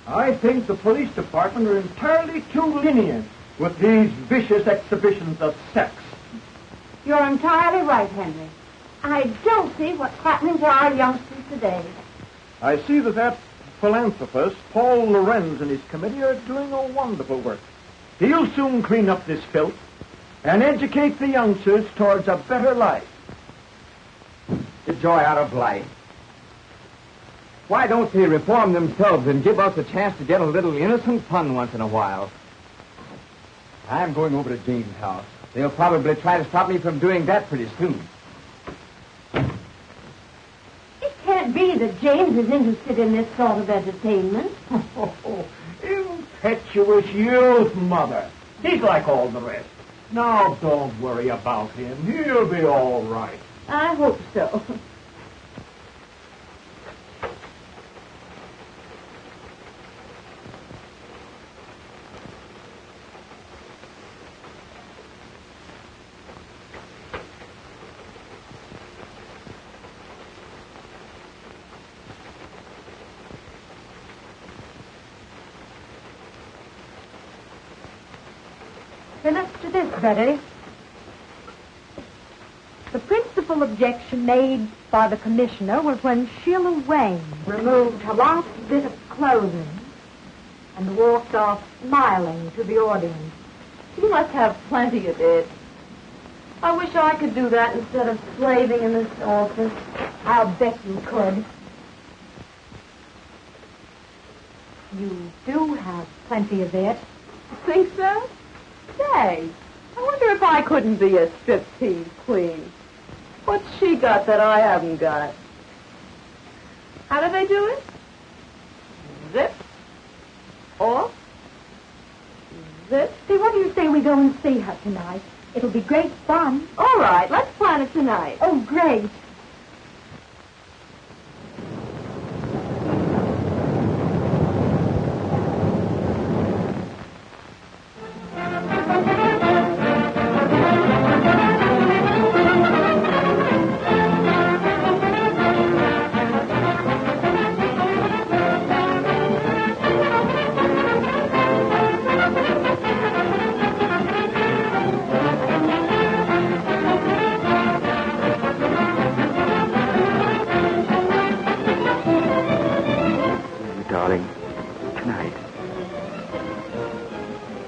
I think the police department are entirely too lenient with these vicious exhibitions of sex. You're entirely right, Henry. I don't see what's happening to our youngsters today. I see that philanthropist, Paul Lorenz, and his committee are doing a wonderful work. He'll soon clean up this filth and educate the youngsters towards a better life. The joy out of life. Why don't they reform themselves and give us a chance to get a little innocent fun once in a while? I'm going over to Jane's house. They'll probably try to stop me from doing that pretty soon. It can't be that James is interested in this sort of entertainment. Impetuous youth, Mother. He's like all the rest. Now, don't worry about him. He'll be all right. I hope so. Let's do this, Betty. The principal objection made by the commissioner was when Sheila Wayne removed her last bit of clothing and walked off smiling to the audience. You must have plenty of it. I wish I could do that instead of slaving in this office. I'll bet you could. You do have plenty of it. Think so? Say, I wonder if I couldn't be a striptease queen. What's she got that I haven't got? How do they do it? Zip. Off. Zip. See, what do you say we go and see her tonight? It'll be great fun. All right, let's plan it tonight. Oh, great.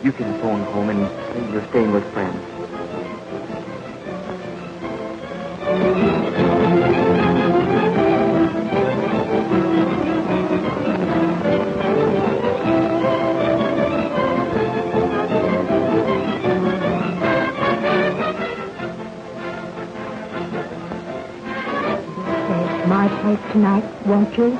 You can phone home and say you're staying with friends. Stay at my place tonight, won't you?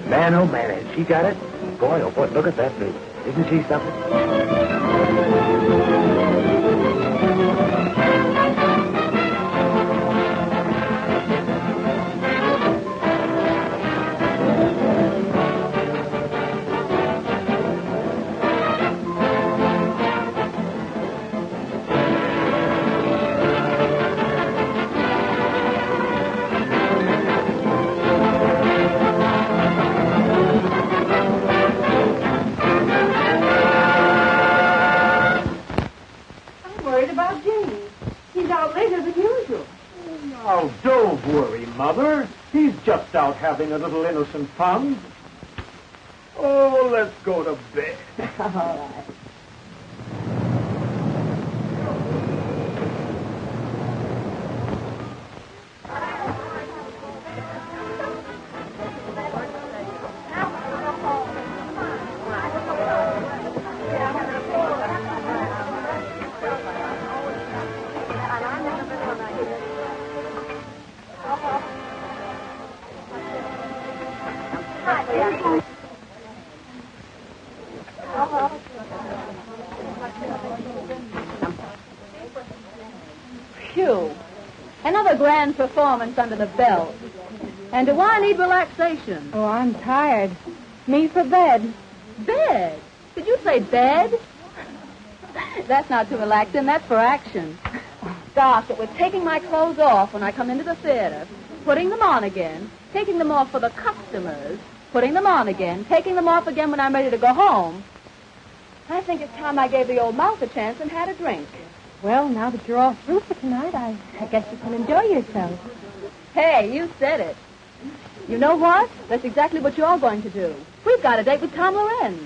Man, oh man, has she got it? Boy, oh boy, look at that baby. Isn't she something? Mother. He's just out having a little innocent fun. Oh, let's go to bed. All right. Phew. Another grand performance under the belt. And do I need relaxation? Oh, I'm tired. Me for bed. Bed? Did you say bed? That's not to relax in, that's for action. Gosh, it was taking my clothes off when I come into the theater, putting them on again, taking them off for the customers, putting them on again, taking them off again when I'm ready to go home. I think it's time I gave the old mouth a chance and had a drink. Well, now that you're all through for tonight, I guess you can enjoy yourself. Hey, you said it. You know what? That's exactly what you're going to do. We've got a date with Tom Lorenz.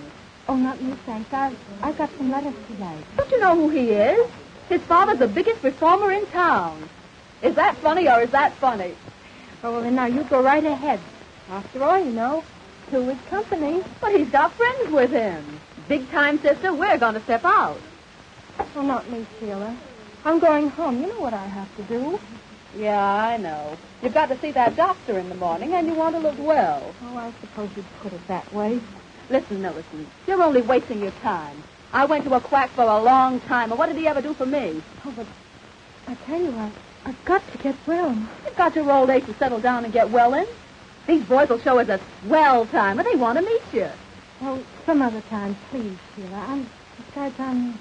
Oh, not me, thanks. I've got some letters to write. Don't you know who he is? His father's the biggest reformer in town. Is that funny or is that funny? Oh, well, then now you go right ahead. After all, you know, two is company. But he's got friends with him. Big time, sister, we're going to step out. Oh, not me, Sheila. I'm going home. You know what I have to do. Yeah, I know. You've got to see that doctor in the morning, and you want to look well. Oh, I suppose you'd put it that way. Listen, Millicent, you're only wasting your time. I went to a quack for a long time, and what did he ever do for me? Oh, but I tell you, I've got to get well. You've got your old age to settle down and get well in. These boys will show us a swell time, and they want to meet you. Well, some other time, please, Sheila. Besides, I'm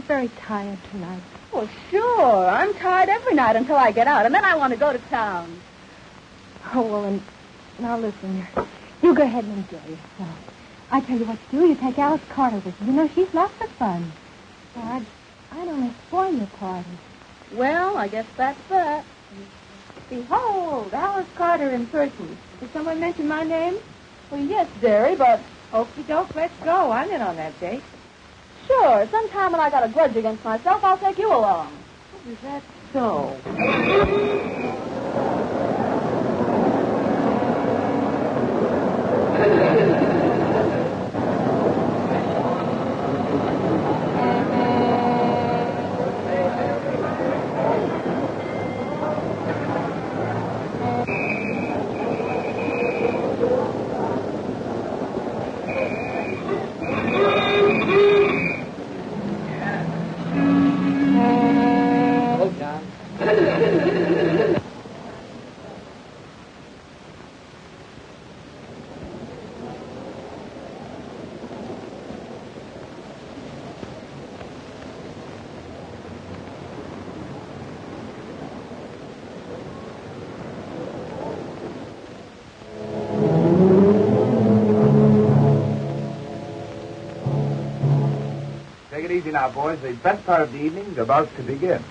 very tired tonight. Well, sure. I'm tired every night until I get out, and then I want to go to town. Oh, well, and now listen, you go ahead and enjoy yourself. I tell you what to do. You take Alice Carter with you. You know, she's lots of fun. Well, I'd only spoil your party. Well, I guess that's that. Behold, Alice Carter in person. Did someone mention my name? Well, yes, dearie, but... Okie doke, let's go. I'm in on that date. Sure, sometime when I got a grudge against myself, I'll take you along. Is that so? Take it easy now, boys. The best part of the evening is about to begin.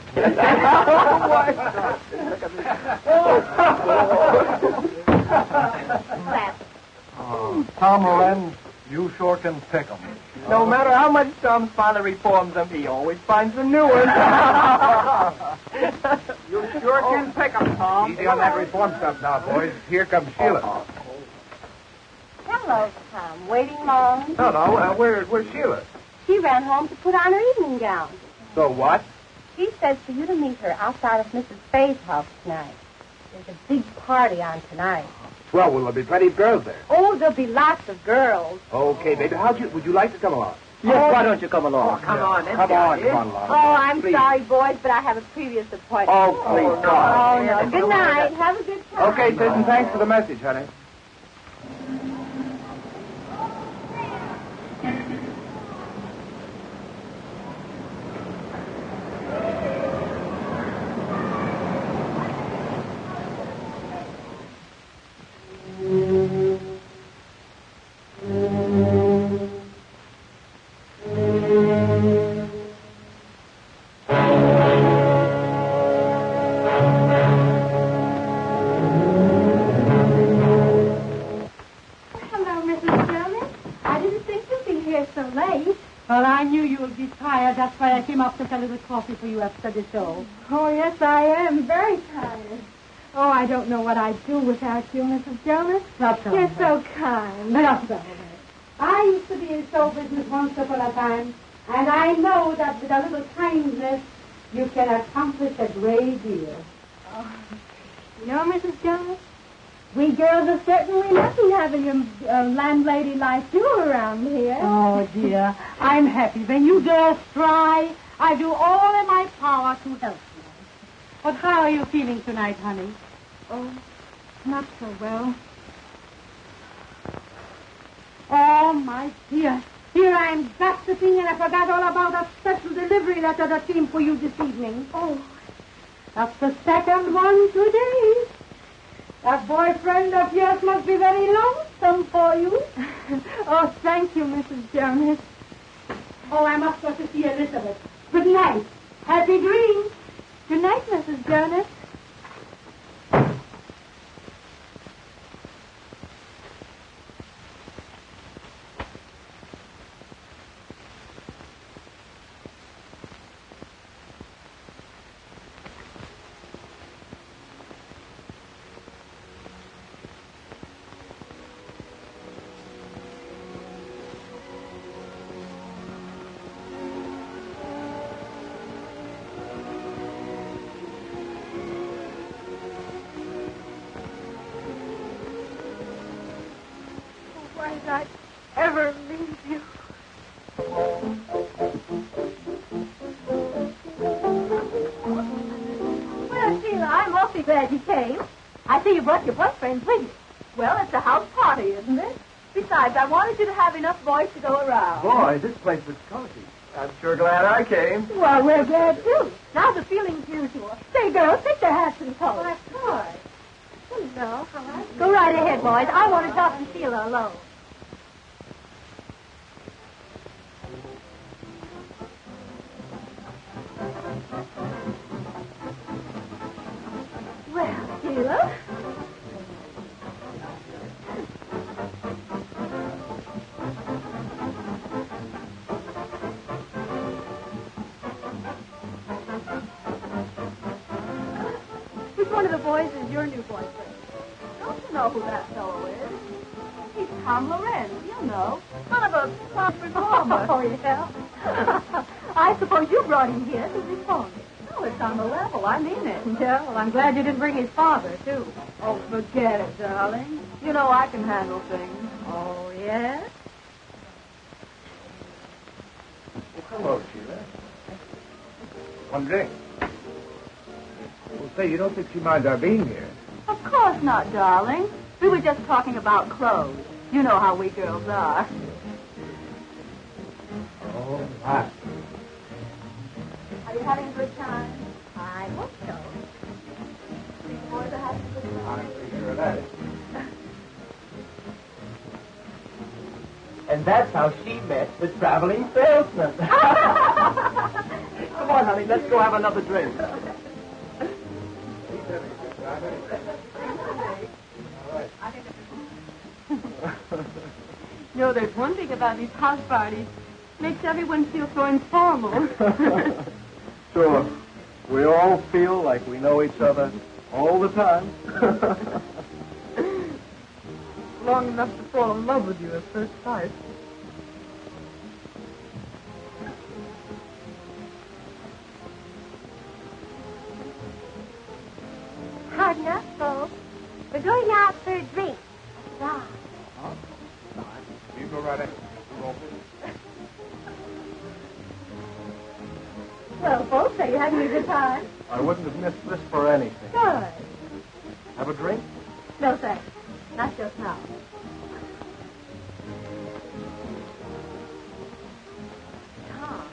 Tom Lorenz, you sure can pick 'em. No matter how much Tom's father reforms them, he always finds a new one. You sure can pick 'em, Tom. Easy on that reform stuff now, boys. Here comes Sheila. Hello, Tom. Waiting long? No, where's Sheila? She ran home to put on her evening gown. So what? She says for you to meet her outside of Mrs. Faye's house tonight. There's a big party on tonight. Well, will there be plenty of girls there? Oh, there'll be lots of girls. Okay, baby. Would you like to come along? Yes, why don't you come along? Come on, along. Oh, I'm sorry, boys, but I have a previous appointment. Oh, please, Oh, no. Good night. Have a good time. Okay, sis, and thanks for the message, honey. knew you would be tired. That's why I came up to get a little coffee for you after the show. Oh, yes, I am. Very tired. Oh, I don't know what I'd do without you, Mrs. Jonas. That's all You're right. so kind. That's all right. I used to be in show business once upon a time, and I know that with a little kindness, you can accomplish a great deal. Oh, you know, Mrs. Jonas, we girls are certainly lucky having a landlady like you around here. Oh, dear. I'm happy. When you girls try, I do all in my power to help you. But how are you feeling tonight, honey? Oh, not so well. Oh, my dear. Here I'm gossiping, and I forgot all about that special delivery letter that came for you this evening. Oh, that's the second one today. That boyfriend of yours must be very lonesome for you. Oh, thank you, Mrs. Jonas. Oh, I must go to see Elizabeth. Good night. Happy dreams. Good night, Mrs. Jonas. Why did I ever leave you? Well, Sheila, I'm awfully glad you came. I see you brought your boyfriend with you. Well, it's a house party, isn't it? Besides, I wanted you to have enough boys to go around. Boy, this place was cozy. I'm sure glad I came. Well, we're glad, too. Now the feeling's usual. Say, girls, take their hats and coats. Of course. Hello, how are you? Go right ahead, boys. I want to talk to Sheila alone. Well, Sheila. Which one of the boys is your new boyfriend? Don't you know who that fellow is? He's Tom Lorenz, you know. Son of a top performer. Oh, yeah? I suppose you brought him here to reform it. Oh, it's on the level. I mean it. Yeah, well, I'm glad you didn't bring his father, too. Oh, forget it, darling. You know I can handle things. Oh, yes? Well, hello, Sheila. One drink. Well, say, you don't think she minds our being here? Of course not, darling. We were just talking about clothes. You know how we girls are. Oh, my. Are you having a good time? I hope so. These boys are having a good time. I'm pretty sure of that. And that's how she met the traveling salesman. Come on, honey, let's go have another drink. No, there's one thing about these house parties. Makes everyone feel so informal. Sure. We all feel like we know each other all the time. Long enough to fall in love with you at first sight. Hard enough, folks. We're going out for a drink. Right. You go right ahead. Well, folks, are you having a good time? I wouldn't have missed this for anything. Good. Have a drink? No, thanks. Not just now. Tom,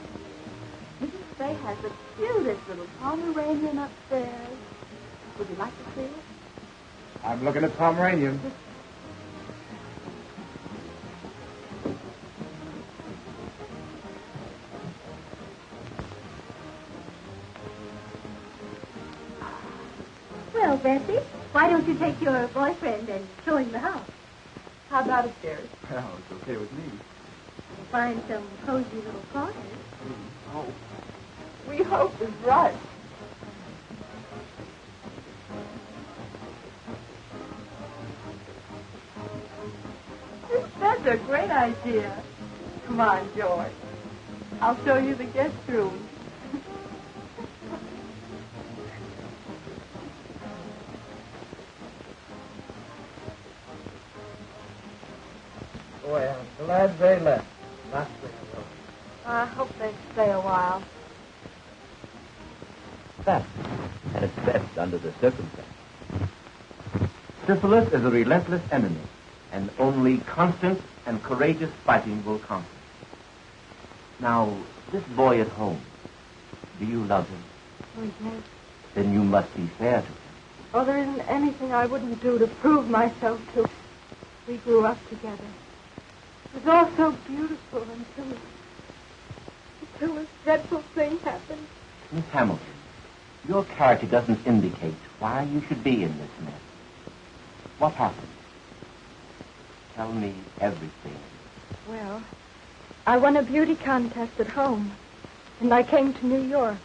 Mrs. Fay has the cutest little Pomeranian upstairs. Would you like to see it? I'm looking at Pomeranian. Well, Bessie, why don't you take your boyfriend and show him the house? How about upstairs? Well, it's okay with me. find some cozy little corners. Oh, we hope is right. That's a great idea. Come on, George. I'll show you the guest room. Boy, I'm glad they left. Not staying alone. I hope they stay a while. That, and it's best under the circumstances. Syphilis is a relentless enemy, and only constant and courageous fighting will conquer. Now, this boy at home, do you love him? Oh, yes. Then you must be fair to him. Oh, there isn't anything I wouldn't do to prove myself to. We grew up together. It was all so beautiful until this dreadful thing happened. Miss Hamilton, your character doesn't indicate why you should be in this mess. What happened? Tell me everything. Well, I won a beauty contest at home, and I came to New York.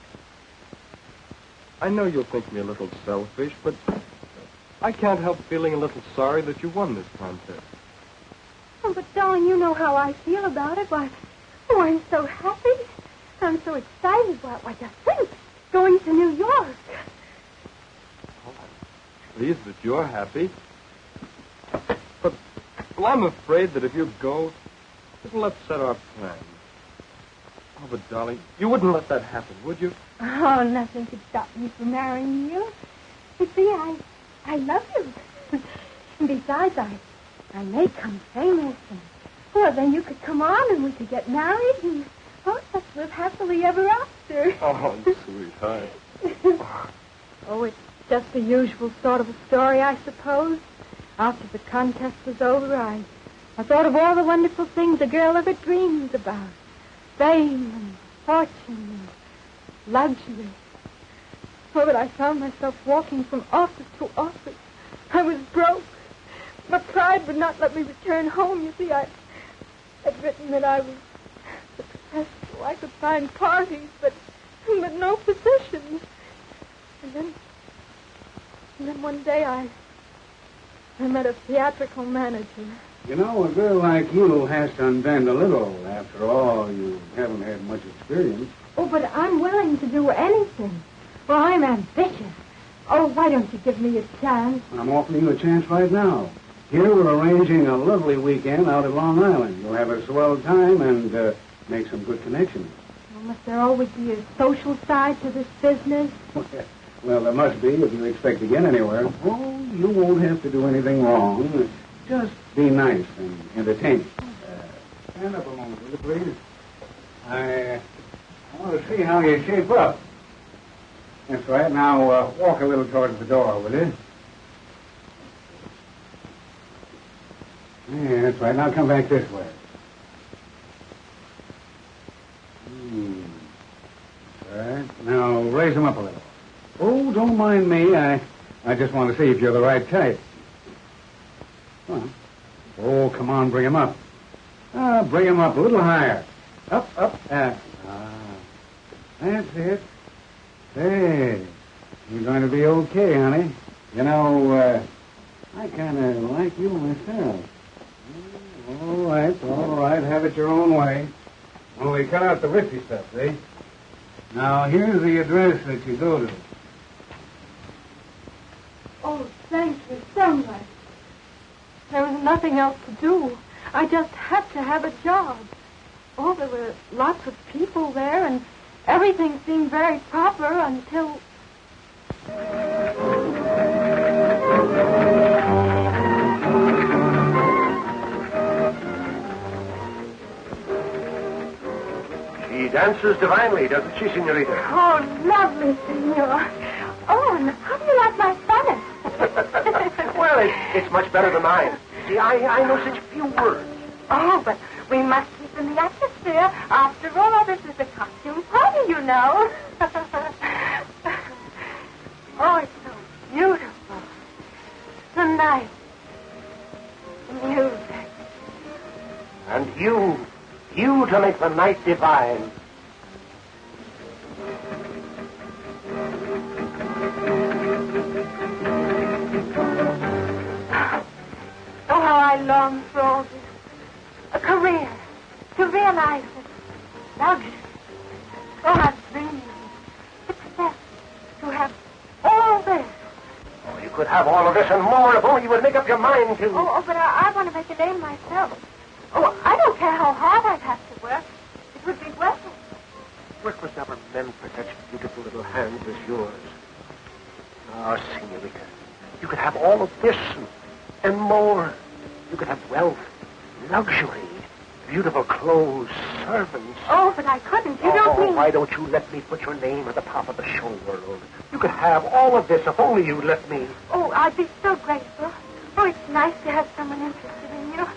I know you'll think me a little selfish, but I can't help feeling a little sorry that you won this contest. Oh, but darling, you know how I feel about it. Why, oh, I'm so happy. I'm so excited. Why, just think, going to New York. Oh, I'm pleased that you're happy. But, well, I'm afraid that if you go, it'll upset our plans. Oh, but, darling, you wouldn't let that happen, would you? Oh, nothing could stop me from marrying you. You see, I love you. And besides, I may come famous. And, well, then you could come on and we could get married and, oh, let's live happily ever after. Oh, sweetheart. Oh, it's just the usual sort of a story, I suppose. After the contest was over, I thought of all the wonderful things a girl ever dreams about. Fame and fortune and luxury. Oh, but I found myself walking from office to office. I was broke. My pride would not let me return home. You see, I'd written that I was successful. I could find parties, but no positions. And then one day I met a theatrical manager. You know, a girl like you has to unbend a little. After all, you haven't had much experience. Oh, but I'm willing to do anything. Well, I'm ambitious. Oh, why don't you give me a chance? I'm offering you a chance right now. Here we're arranging a lovely weekend out at Long Island. You'll have a swell time and make some good connections. Well, must there always be a social side to this business? Well, there must be if you expect to get anywhere. Oh, you won't have to do anything wrong. Just be nice and entertaining. Stand up a moment, will you, please? I want to see how you shape up. That's right. Now, walk a little towards the door, will you? Yeah, that's right. Now come back this way. All right. Now, raise them up a little. Oh, don't mind me. I just want to see if you're the right type. Well, oh, come on, bring him up. Bring him up a little higher. Up. That's it. Hey, you're going to be okay, honey. You know, I kind of like you myself. All right. Have it your own way. Only cut out the risky stuff, see? Now, here's the address that you go to. Oh, thank you so much. There was nothing else to do. I just had to have a job. Oh, there were lots of people there, and everything seemed very proper until... She dances divinely, doesn't she, senorita? Oh, lovely, senor. Oh, and how do you like my Spanish? Well, it's much better than mine. See, I know such few words. Oh, but we must keep in the atmosphere. After all, this is a costume party, you know. Oh, it's so beautiful. The night. The music. And you you to make the night divine. Oh, how I long for all this. A career. To realize it. Luxury. Oh, I've dreamed of success. To have all this. Oh, you could have all of this and more if only you would make up your mind to. Oh, but I want to make a name myself. Oh, I don't care how hard I'd have to work. It would be worth it. Work was never meant for such beautiful little hands as yours. Oh, senorita, you could have all of this and more. You could have wealth, luxury, beautiful clothes, servants. Oh, but I couldn't. You don't mean... Why don't you let me put your name at the top of the show world? You could have all of this if only you'd let me. Oh, I'd be so grateful. Oh, it's nice to have someone interested in you.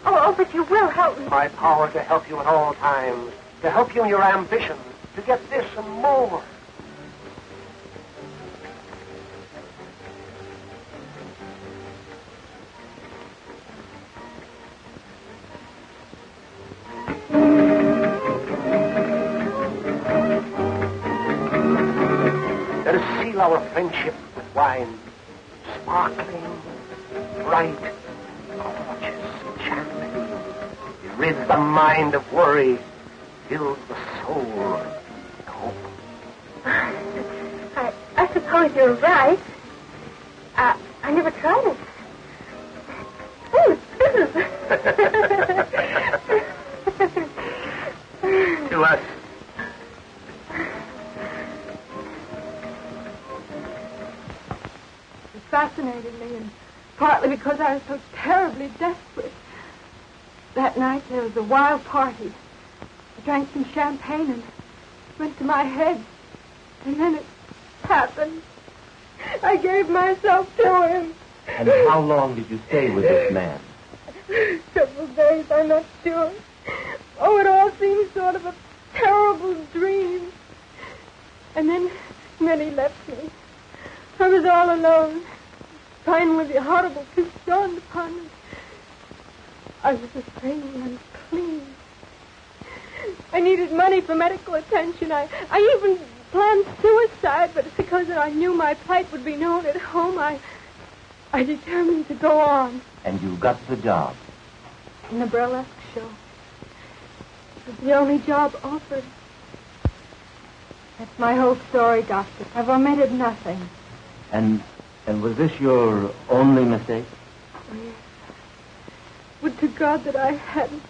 Oh, but you will help me. My power to help you at all times, to help you in your ambition, to get this and more. Let us seal our friendship with wine, sparkling, bright, gorgeous, enchanting. It rids the mind of worry, fills the soul with hope. I suppose you're right. I never tried it. Oh, To us. It fascinated me, and partly because I was so terribly desperate. That night there was a wild party. I drank some champagne and it went to my head. And then it happened. I gave myself to him. And how long did you stay with this man? Several days, I'm not sure. Oh, it all seemed sort of a terrible dream. And then he left me. I was all alone. Finally, the horrible truth dawned upon me. I was afraid and unclean. I needed money for medical attention. I even planned suicide, but it's because I knew my plight would be known at home. I determined to go on. And you got the job? In the burlesque show. It was the only job offered. That's my whole story, Doctor. I've omitted nothing. And was this your only mistake? Oh, yes. Would to God that I hadn't.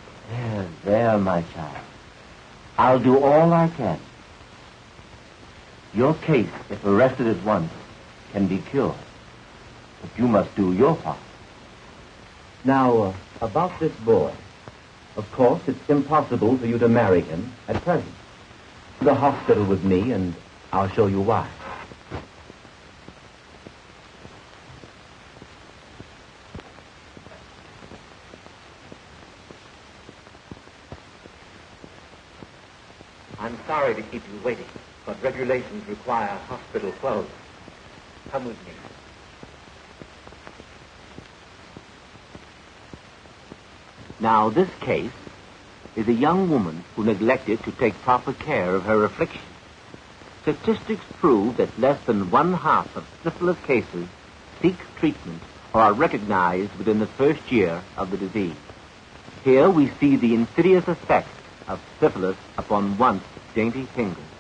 There, my child. I'll do all I can. Your case, if arrested at once, can be cured. But you must do your part. Now, about this boy. Of course, it's impossible for you to marry him at present. To the hospital with me, and I'll show you why. I'm sorry to keep you waiting, but regulations require hospital clothes. Come with me. Now, this case is a young woman who neglected to take proper care of her affliction. Statistics prove that less than 1/2 of syphilis cases seek treatment or are recognized within the first year of the disease. Here we see the insidious effect of syphilis upon once dainty fingers,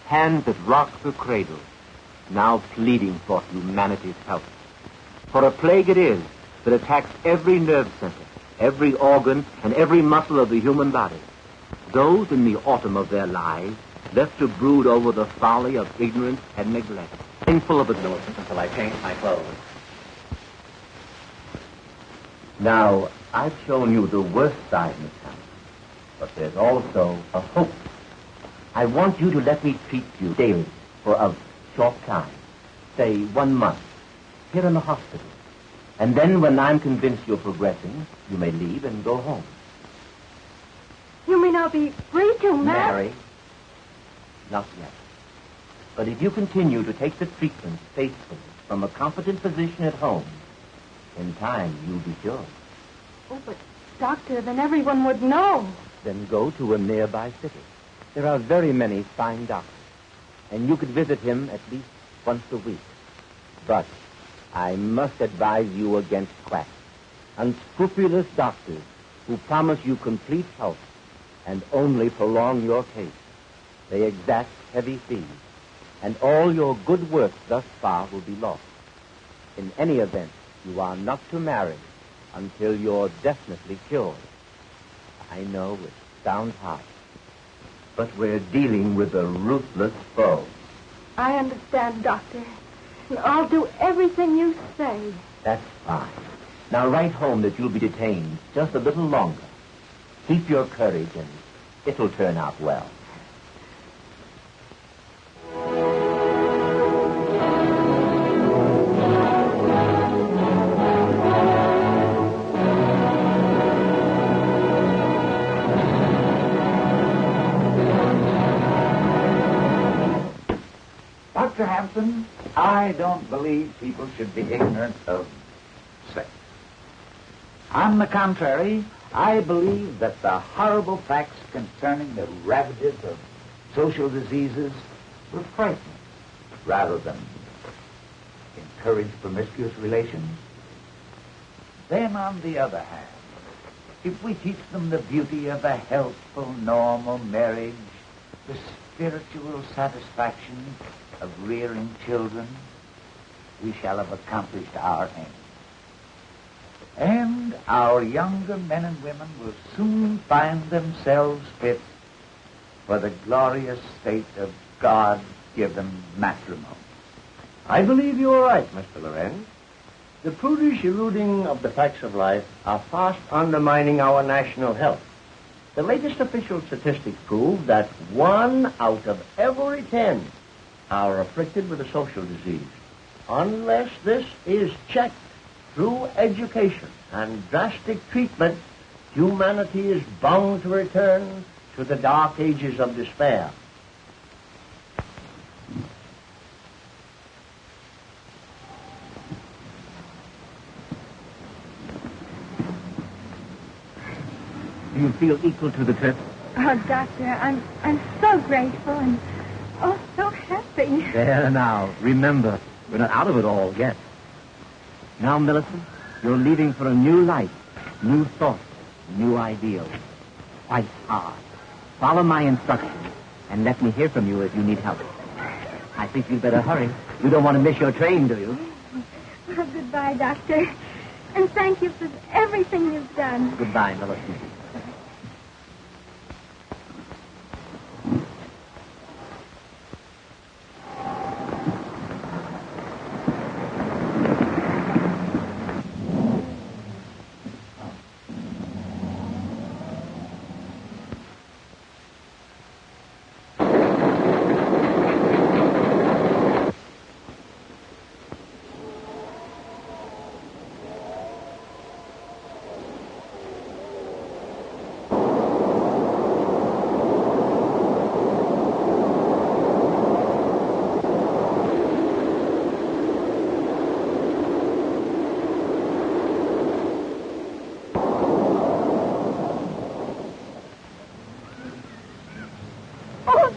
hands that rock the cradle, now pleading for humanity's help. For a plague it is that attacks every nerve center, every organ, and every muscle of the human body. Those in the autumn of their lives left to brood over the folly of ignorance and neglect, painful of ignorance until I change my clothes. Now, I've shown you the worst side, Miss Hammond, but there's also a hope. I want you to let me treat you daily for a short time, say 1 month, here in the hospital. And then when I'm convinced you're progressing, you may leave and go home. You mean I'll be free to marry? Not yet. But if you continue to take the treatment faithfully from a competent physician at home, in time you'll be cured. Oh, but, Doctor, then everyone would know. then go to a nearby city. There are very many fine doctors, and you could visit him at least once a week. But I must advise you against quacks, unscrupulous doctors who promise you complete health and only prolong your case. They exact heavy fees, and all your good work thus far will be lost. In any event, you are not to marry until you're definitely cured. I know it sounds harsh, but we're dealing with a ruthless foe. I understand, Doctor. I'll do everything you say. That's fine. Now write home that you'll be detained just a little longer. Keep your courage, and it'll turn out well. Dr. Hampton, I don't believe people should be ignorant of sex. On the contrary, I believe that the horrible facts concerning the ravages of social diseases will frighten rather than encourage promiscuous relations. Then, on the other hand, if we teach them the beauty of a healthful, normal marriage, the spiritual satisfaction of rearing children, we shall have accomplished our aim. And our younger men and women will soon find themselves fit for the glorious state of God-given matrimony. I believe you are right, Mr. Lorenz. The prudish eroding of the facts of life are fast undermining our national health. The latest official statistics prove that 1 out of every 10 are afflicted with a social disease. Unless this is checked through education and drastic treatment, humanity is bound to return to the dark ages of despair. Do you feel equal to the trip? Oh, Doctor, I'm so grateful and so happy. There now. Remember, we're not out of it all yet. Now, Millicent, you're leaving for a new life, new thoughts, new ideals. Fight hard. Follow my instructions, and let me hear from you if you need help. I think you'd better hurry. You don't want to miss your train, do you? Oh, goodbye, Doctor. And thank you for everything you've done. Goodbye, Millicent.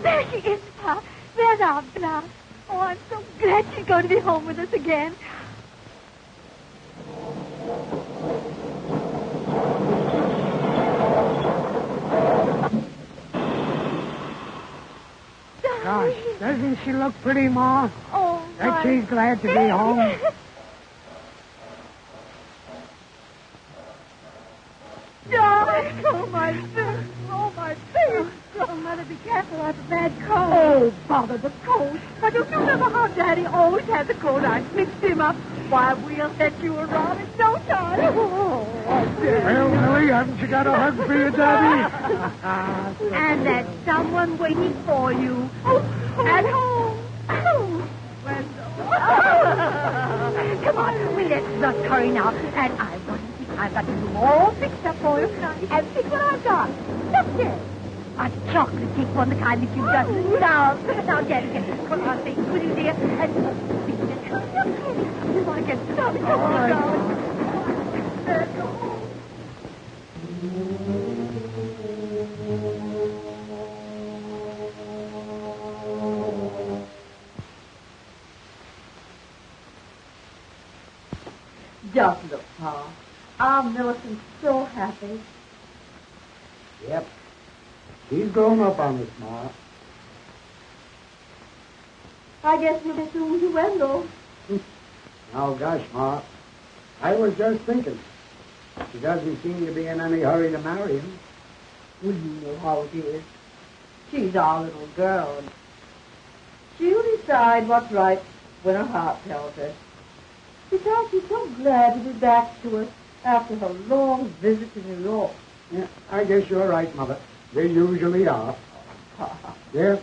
There she is, Pa. There's our Blanche. Oh, I'm so glad she's going to be home with us again. Gosh, doesn't she look pretty, Ma? Oh, Bet she's glad to be home. Darling, oh, my face. Oh, my face. Oh, Mother, be careful. I have a bad cold. Oh, bother the cold. Why, don't you remember how Daddy always had the cold? I mixed him up. Why, we'll set you around in no time. Oh, Well, Millie, haven't you got a hug for your daddy? and there's someone waiting for you. At home. Come on, let's hurry now. And I've got the room all fixed up for you. And see what I've got. Look there. A chocolate cake, one the kind that you've done. Now, Daddy, get this one on thing. Will you, dear? And you want to get started? Come on, darling. Just look, Pa. Our Millicent's so happy. Yep. She's grown up on us, Ma. I guess we'll be soon to Wendell. Oh, gosh, Ma. I was just thinking. She doesn't seem to be in any hurry to marry him. Well, you know how it is. She's our little girl. And she'll decide what's right when her heart tells her. Besides, she's so glad to be back to us after her long visit to New York. Yeah, I guess you're right, Mother. They usually are. Yes.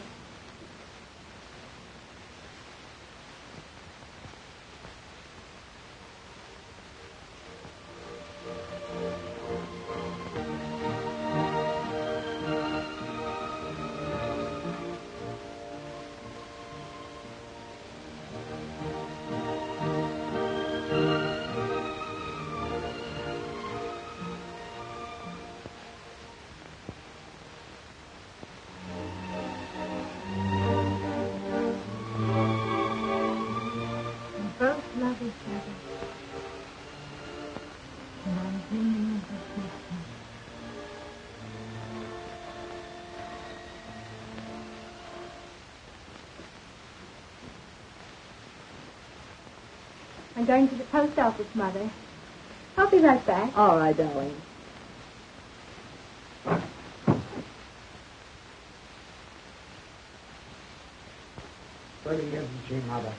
I'm going to the post office, Mother. I'll be right back. All right, darling. Pretty, isn't she, Mother?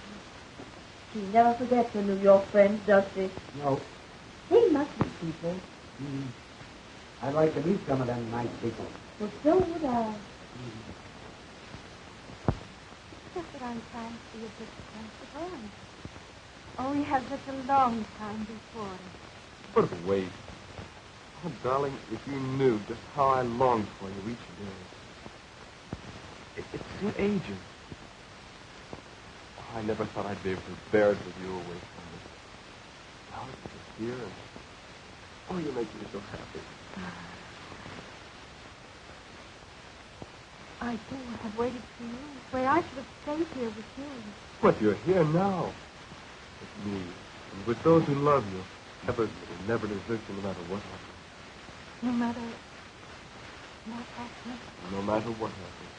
She never forgets her New York friends, does she? No. They must be people. I'd like to meet some of them nice people. Well, so would I. Just that I'm trying to be a bit sensible. Oh, we have such a long time before us. What a waste. Oh, darling, if you knew just how I longed for you each day. It seemed ages. Oh, I never thought I'd be able to bear it with you away from me. Now that you're here, and oh, you make me so happy. I too have waited for you. Where I should have stayed here with you. But you're here now. With me, and with those who love you. Never desert you no matter what happens. No matter what happens. No matter what happens.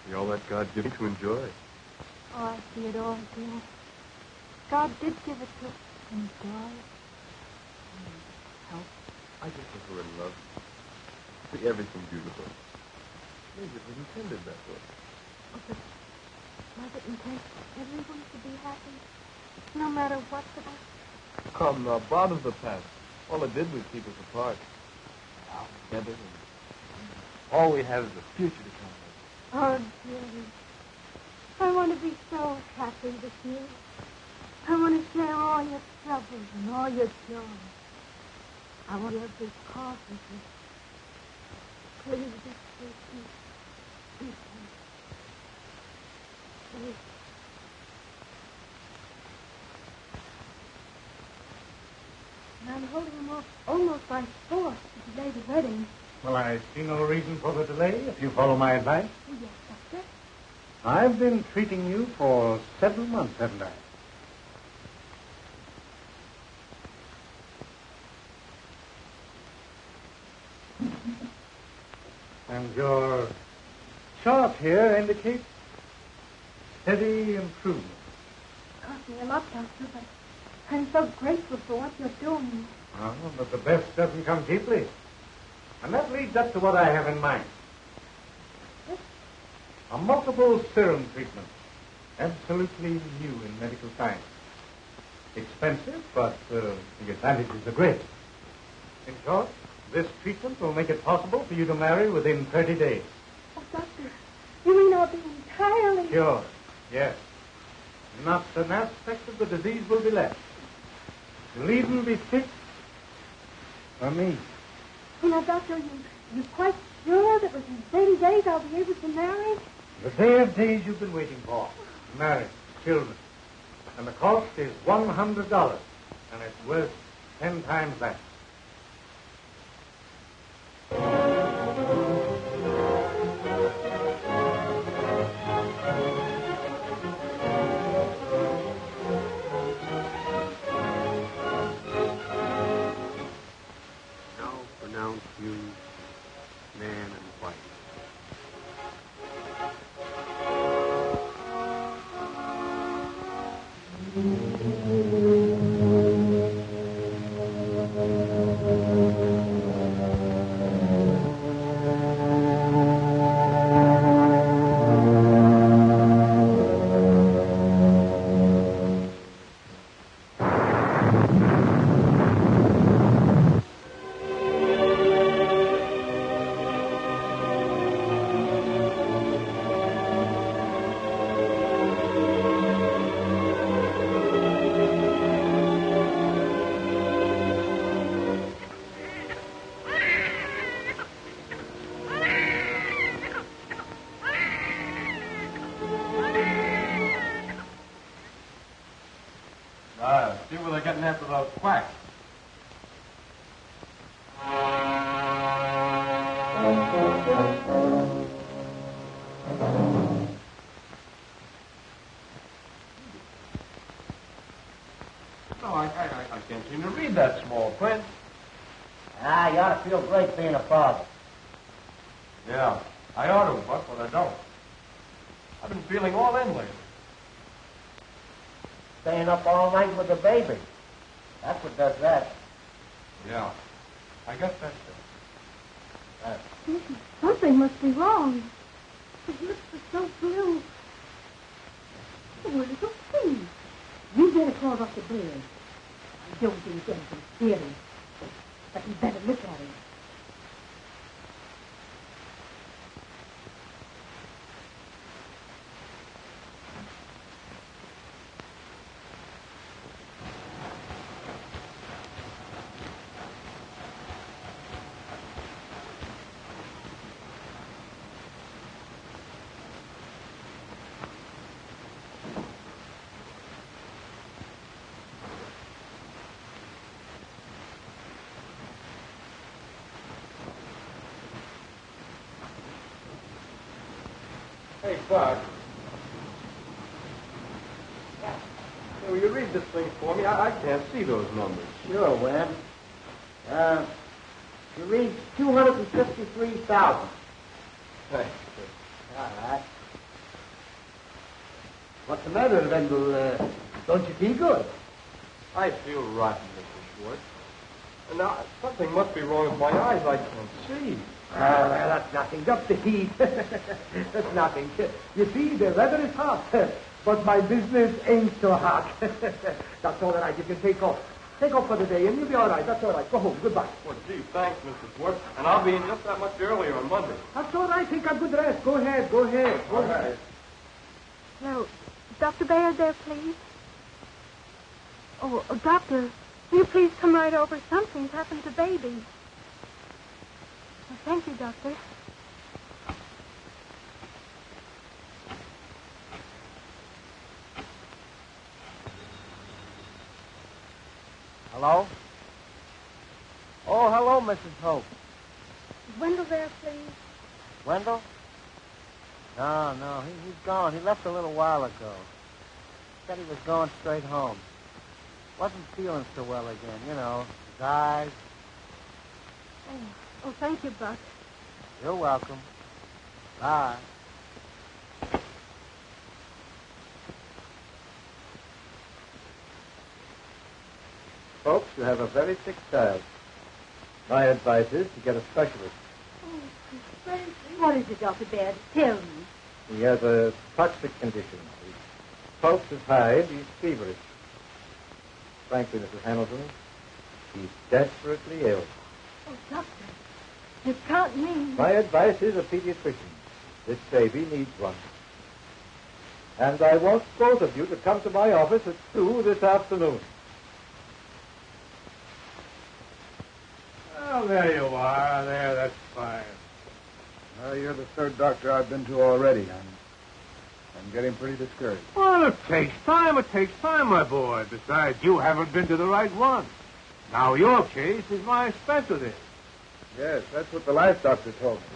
See all that God gave me to enjoy. Oh, I see it all, dear. God did give it to enjoy. Help. I just think we're in love. See everything beautiful. Maybe it was intended that way. Oh, but Mother intends everyone to be happy, no matter what the matter. Come now, bother the past. All it did was keep us apart. Now together, and all we have is the future to come. Oh, dearie, I want to be so happy with you. I want to share all your troubles and all your joy. I want to have this cause with you. Please be patient. Be patient. Please. And I'm holding him off almost by force to delay the wedding. Well, I see no reason for the delay if you follow my advice. Oh, yes, Doctor. I've been treating you for several months, haven't I? And your chart here indicates steady improvement. It cost me a lot, Doctor, but I'm so grateful for what you're doing. Oh, but the best doesn't come cheaply. And that leads up to what I have in mind. Yes? A multiple serum treatment. Absolutely new in medical science. Expensive, but the advantages are great. In short, this treatment will make it possible for you to marry within 30 days. Oh, Doctor, you mean I'll be entirely... Sure, yes. Not an aspect of the disease will be left. You'll even be fit for me. You know, Doctor, you're quite sure that within 30 days I'll be able to marry? The day of days you've been waiting for. Marriage, children. And the cost is $100. And it's worth 10 times that. tan and white. See where they're getting after those quacks. No, I can't seem to read that small print. Ah, you ought to feel great being a father. Yeah, I ought to, Buck, but I don't. I've been feeling all in lately. Staying up all night with the baby. That's what does that. Yeah, I guess that's it. Something must be wrong. His lips are so blue. Where did you see? You better crawl off the bed. I don't think anything serious. But you better look at him. Hey, Buck. Hey, will you read this thing for me? I can't see those numbers. Sure, Webb. You read 253,000. Thanks. All right. What's the matter, Wendell? Don't you feel good? I feel rotten, Mr. Schwartz. And now, something must be wrong with my eyes. I can't see. Well, that's nothing. Just the heat. That's nothing. You see, the weather is hot, but my business ain't so hot. That's all right. You can take off. Take off for the day, and you'll be all right. That's all right. Go home. Goodbye. Well, gee, thanks, Mr. Schwartz. And I'll be in just that much earlier on Monday. That's all right. Take a good rest. Go ahead. Go ahead. Go ahead. Now, Dr. Baird there, please. Oh, Doctor, will you please come right over? Something's happened to baby. Well, thank you, Doctor. Hello? Oh, hello, Mrs. Hope. Is Wendell there, please? Wendell? No, he's gone. He left a little while ago. Said he was going straight home. Wasn't feeling so well again, you know, his eyes. Oh, thank you, Buck. You're welcome. Bye. Folks, you have a very sick child. My advice is to get a specialist. Oh, what is it, Dr. Baird? Tell me. He has a toxic condition. His pulse is high and he's feverish. Frankly, Mrs. Hamilton, he's desperately ill. Oh, Doctor, you can't mean... My advice is a pediatrician. This baby needs one. And I want both of you to come to my office at 2 this afternoon. Well, there you are. There, that's fine. Well, you're the third doctor I've been to already. I'm getting pretty discouraged. Well, it takes time, my boy. Besides, you haven't been to the right one. Now, your case is my specialty. Yes, that's what the last doctor told me.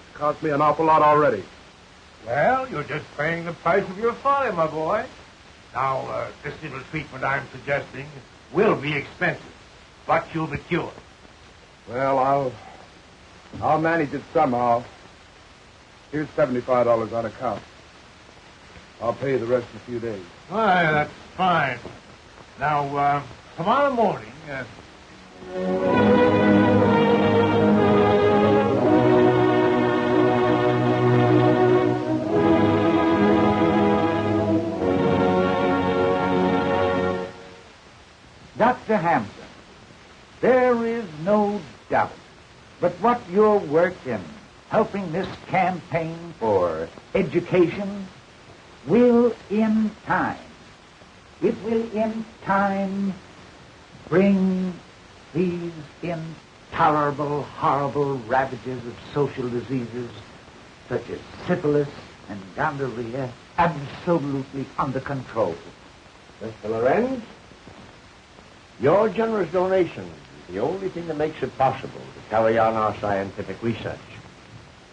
It's cost me an awful lot already. Well, you're just paying the price of your folly, my boy. Now, this little treatment I'm suggesting will be expensive, but you'll be cured. Well, I'll manage it somehow. Here's $75 on account. I'll pay you the rest in a few days. Why, that's fine. Now, tomorrow morning... Dr. Hampton, there is no doubt but what your work in helping this campaign for education will in time, bring these intolerable, horrible ravages of social diseases such as syphilis and gonorrhea absolutely under control. Mr. Lorenz, your generous donation is the only thing that makes it possible to carry on our scientific research.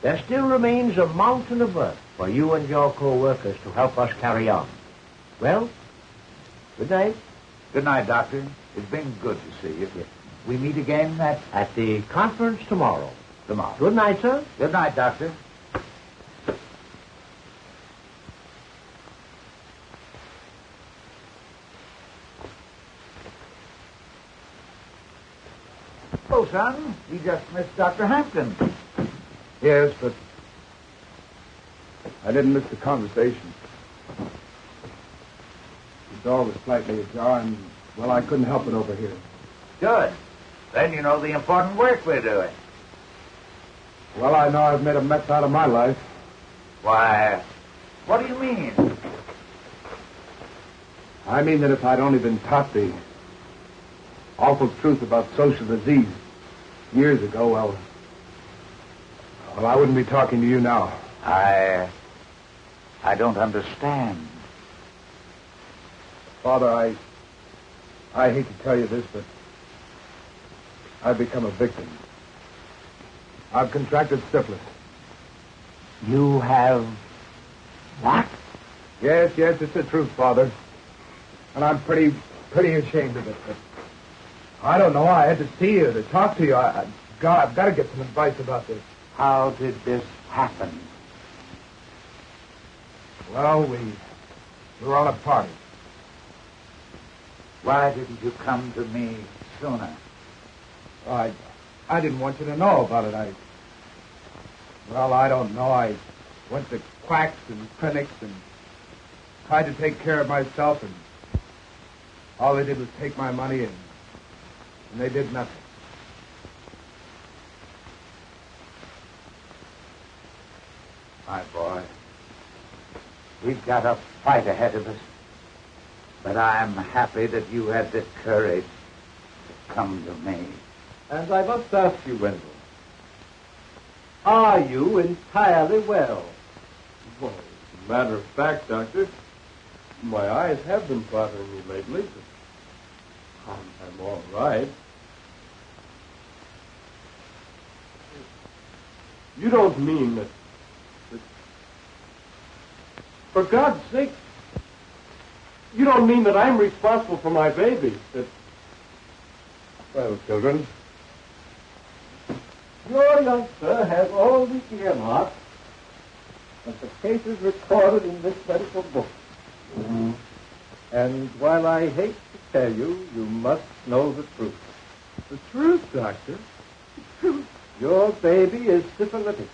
There still remains a mountain of work for you and your co-workers to help us carry on. Well, good night. Good night, Doctor. It's been good to see you. We meet again at the conference tomorrow. Tomorrow. Good night, sir. Good night, Doctor. Oh, son, we just missed Dr. Hampton. Yes, but I didn't miss the conversation. The door was slightly ajar, and, well, I couldn't help it over here. Good. Then you know the important work we're doing. Well, I know I've made a mess out of my life. Why, what do you mean? I mean that if I'd only been taught the awful truth about social disease years ago, well, I wouldn't be talking to you now. I don't understand. Father, I hate to tell you this, but I've become a victim. I've contracted syphilis. You have what? Yes, it's the truth, Father. And I'm pretty ashamed of it, but I don't know. I had to see you, to talk to you. I've got to get some advice about this. How did this happen? Well, we were on a party. Why didn't you come to me sooner? I didn't want you to know about it. I don't know. I went to quacks and clinics and tried to take care of myself, and all they did was take my money, and they did nothing. My boy, we've got a fight ahead of us. But I'm happy that you had the courage to come to me. And I must ask you, Wendell, are you entirely well? Well, as a matter of fact, Doctor, my eyes have been bothering me lately, but I'm all right. You don't mean that... For God's sake, you don't mean that I'm responsible for my baby? Well, children, your youngster has all the earmarks of the cases recorded in this medical book. Mm-hmm. And while I hate to tell you, you must know the truth. The truth, Doctor? The truth. Your baby is syphilitic,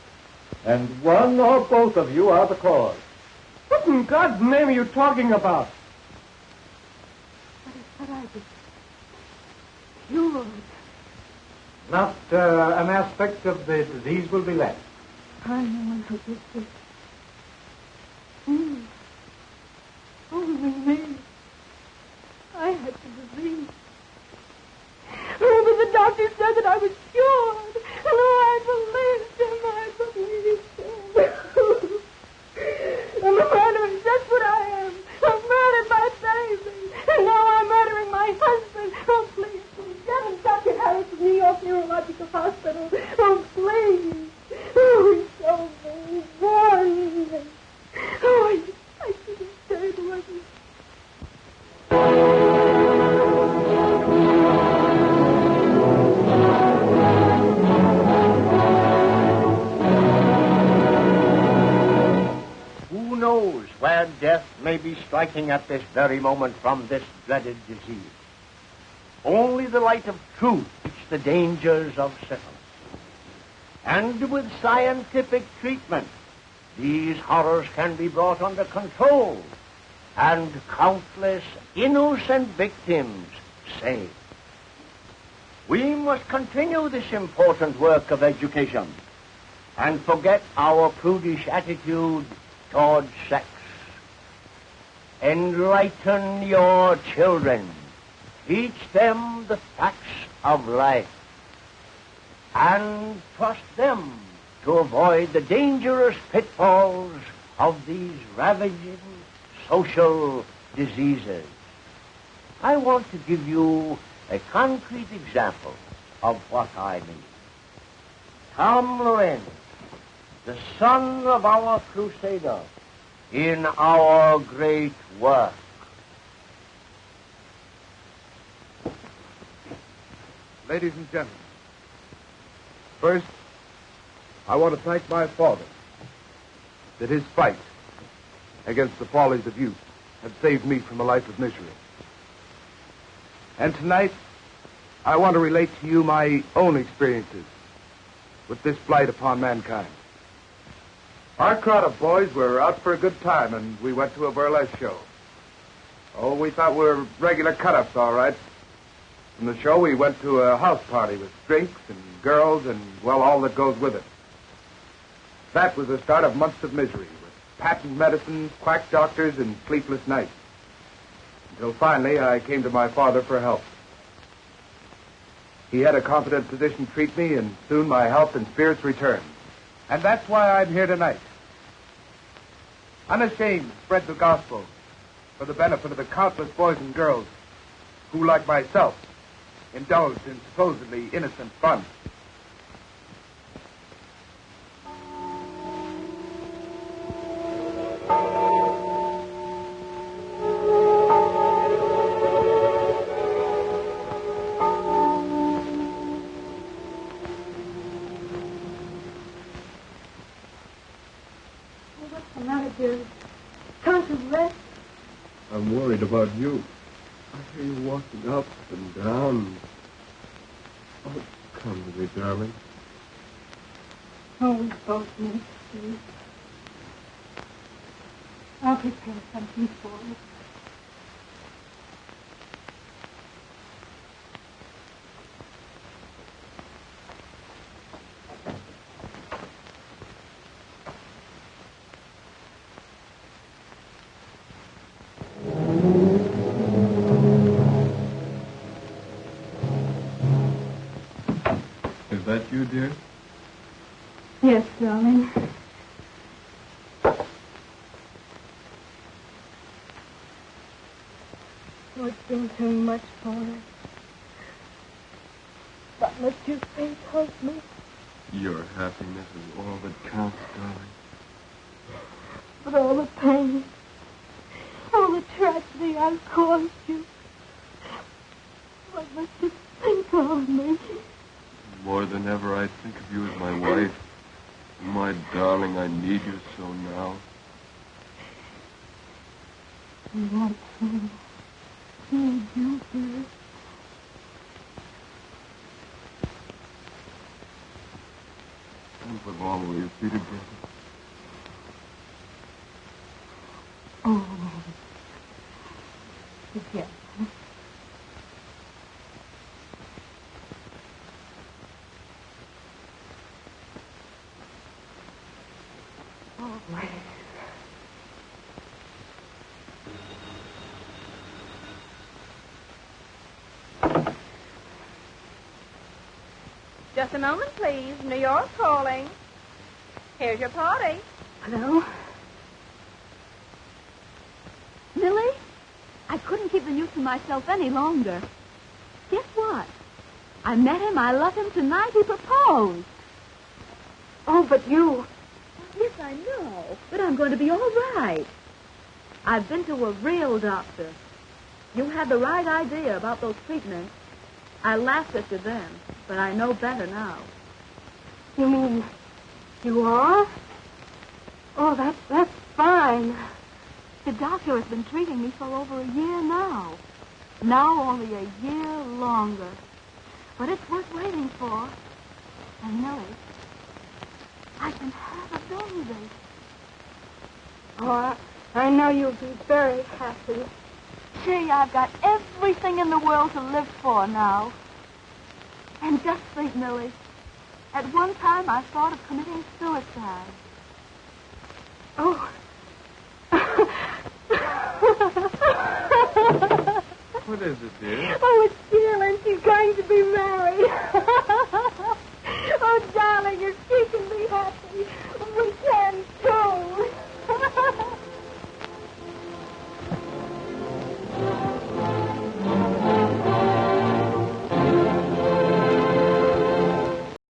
and one or both of you are the cause. What in God's name are you talking about? What I did. Cured. Not an aspect of the disease will be left. I'm the one who did this. Me. Only me. I had the disease. Remember the doctor said that I was cured. And I believed him. I'm a murderer. That's what I am. I've murdered my baby. And now I'm murdering my husband. Oh, please, get him, Dr. Harris of New York Neurological Hospital. Oh, please. Oh, he's so very born. Oh, I should have stayed with him. dire death may be striking at this very moment from this dreaded disease. Only the light of truth teach the dangers of syphilis. And with scientific treatment, these horrors can be brought under control and countless innocent victims saved. We must continue this important work of education and forget our prudish attitude towards sex. Enlighten your children. Teach them the facts of life. And trust them to avoid the dangerous pitfalls of these ravaging social diseases. I want to give you a concrete example of what I mean. Tom Lorenz, the son of our crusader in our great work. Ladies and gentlemen, first, I want to thank my father that his fight against the follies of youth had saved me from a life of misery. And tonight, I want to relate to you my own experiences with this blight upon mankind. Our crowd of boys were out for a good time, and we went to a burlesque show. Oh, we thought we were regular cut-ups, all right. From the show, we went to a house party with drinks and girls and, well, all that goes with it. That was the start of months of misery, with patent medicines, quack doctors, and sleepless nights. Until finally, I came to my father for help. He had a competent physician treat me, and soon my health and spirits returned. And that's why I'm here tonight. Unashamed to spread the gospel for the benefit of the countless boys and girls who, like myself, indulged in supposedly innocent fun. What's the matter, dear? Can't you rest? I'm worried about you. I hear you walking up and down. Oh, come to me, darling. Oh, we both need sleep. I'll prepare something for you. Is that you, dear? Yes, darling. Oh, it's been too much for us. But must you think of me? Your happiness is all that counts, darling. But all the pain, all the tragedy I've caused you. What must you think of me? More than ever, I think of you as my wife. My darling, I need you so now. You want to need you, dear. And for long will you be together? Oh, yes. Just a moment, please. New York calling. Here's your party. Hello? Millie? I couldn't keep the news to myself any longer. Guess what? I met him. I love him tonight. He proposed. Oh, but you... Yes, I know. But I'm going to be all right. I've been to a real doctor. You had the right idea about those treatments. I laughed at you then, but I know better now. You mean you are? Oh, that's fine. The doctor has been treating me for over a year now. Now only a year longer. But it's worth waiting for. And Millie, I can have a baby. Oh, I know you'll be very happy. Gee, I've got everything in the world to live for now. And just think, Millie, at one time I thought of committing suicide. Oh. What is it, dear? Oh, it's Jill, and she's going to be married. Oh, darling, if she can be happy,